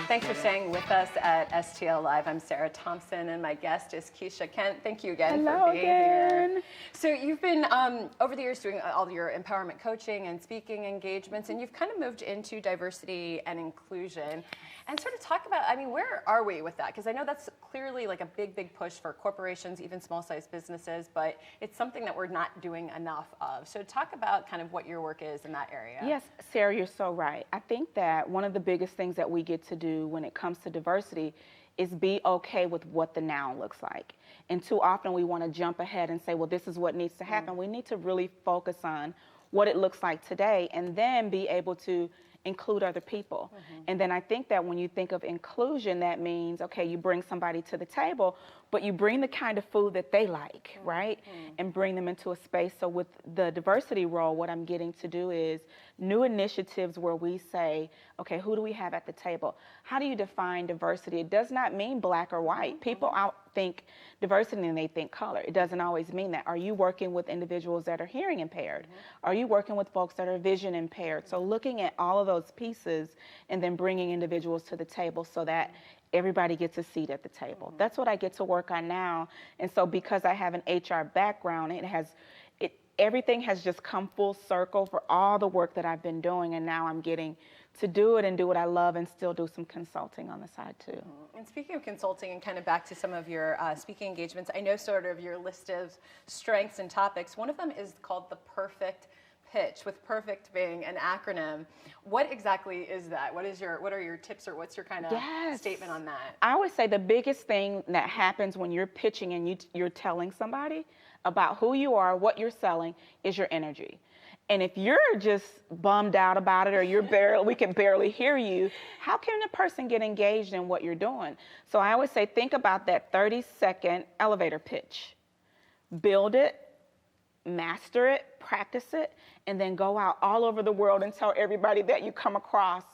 Thanks for staying with us at STL Live. I'm Sarah Thompson, and my guest is Kesha Kent. Thank you again for being here. So you've been, over the years, doing all your empowerment coaching and speaking engagements, and you've kind of moved into diversity and inclusion. And sort of talk about, I mean, where are we with that? Because I know that's clearly like a big, big push for corporations, even small-sized businesses, but it's something that we're not doing enough of. So talk about kind of what your work is in that area. Yes, Sarah, you're so right. I think that one of the biggest things that we get to do when it comes to diversity is be okay with what the now looks like. And too often we want to jump ahead and say, well, this is what needs to happen. We need to really focus on what it looks like today and then be able to include other people. And then I think that when you think of inclusion, that means, okay, you bring somebody to the table, but you bring the kind of food that they like, right? And bring them into a space. So with the diversity role, what I'm getting to do is new initiatives where we say, okay, who do we have at the table? How do you define diversity? It does not mean black or white. People think diversity and they think color. It doesn't always mean that. Are you working with individuals that are hearing impaired? Are you working with folks that are vision impaired? So looking at all of those pieces and then bringing individuals to the table so that everybody gets a seat at the table. That's what I get to work on now. And so because I have an HR background, everything has just come full circle for all the work that I've been doing, and now I'm getting to do it and do what I love and still do some consulting on the side too. And speaking of consulting and kind of back to some of your speaking engagements, I know sort of your list of strengths and topics. One of them is called the perfect pitch, with perfect being an acronym. What exactly is that? What are your tips, or what's your kind of statement on that? I would say the biggest thing that happens when you're pitching and you're telling somebody about who you are, what you're selling, is your energy. And if you're just bummed out about it, or we can barely hear you, how can a person get engaged in what you're doing? So I always say, think about that 30-second elevator pitch. Build it, master it, practice it, and then go out all over the world and tell everybody that you come across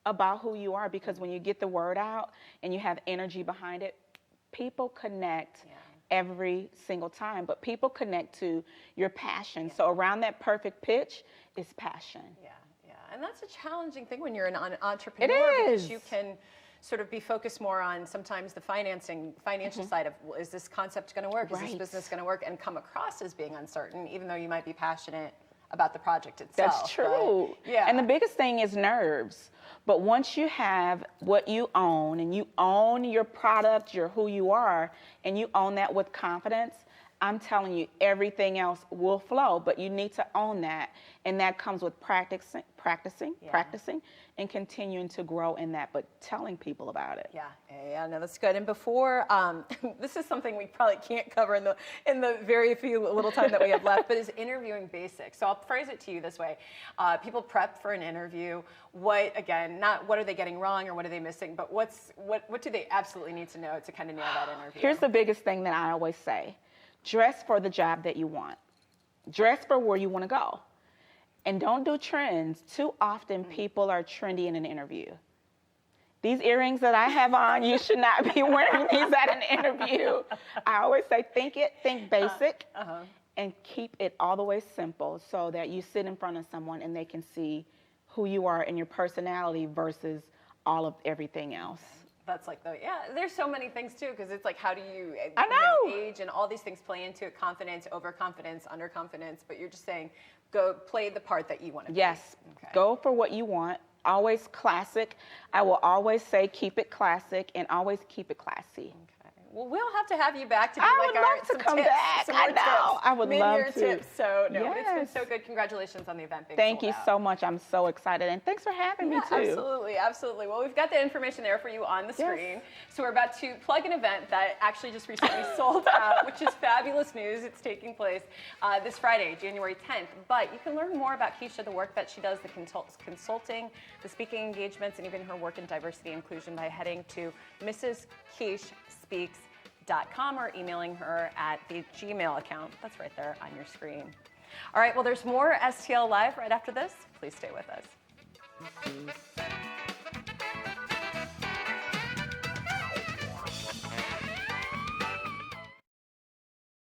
about who you are. Because when you get the word out and you have energy behind it, people connect every single time, but people connect to your passion. So around that perfect pitch is passion. And that's a challenging thing when you're an entrepreneur. It is. Because you can sort of be focused more on sometimes the financial side of, well, is this concept going to work? Is this business going to work? And come across as being uncertain, even though you might be passionate about the project itself. That's true. But, and the biggest thing is nerves. But once you have what you own, and you own your product, who you are, and you own that with confidence, I'm telling you, everything else will flow, but you need to own that. And that comes with practicing, and continuing to grow in that, but telling people about it. No, that's good. And before, this is something we probably can't cover in the very little time that we have left, but is interviewing basics. So I'll phrase it to you this way. People prep for an interview. Not what are they getting wrong or what are they missing, but what do they absolutely need to know to kind of nail that interview? Here's the biggest thing that I always say. Dress for the job that you want. Dress for where you want to go. And don't do trends. Too often people are trendy in an interview. These earrings that I have on, you should not be wearing these at an interview. I always say think basic, and keep it all the way simple so that you sit in front of someone and they can see who you are and your personality versus all of everything else. That's like there's so many things too, because it's like, how do you, age and all these things play into it, confidence, overconfidence, underconfidence, but you're just saying, go play the part that you want to be. Go for what you want. Always classic. I will always say keep it classic and always keep it classy. Well, we'll have to have you back to be I would love to come back. I know. I would love to. Tips. So, no, it's been so good. Congratulations on the event being Thank sold you out. so much. I'm so excited. And thanks for having me, too. Absolutely. Well, we've got the information there for you on the screen. So we're about to plug an event that actually just recently sold out, which is fabulous news. It's taking place this Friday, January 10th. But you can learn more about Kesha, the work that she does, the consulting, the speaking engagements, and even her work in diversity and inclusion by heading to mrskeshspeaks.com or emailing her at the Gmail account. That's right there on your screen. All right, well, there's more STL Live right after this. Please stay with us.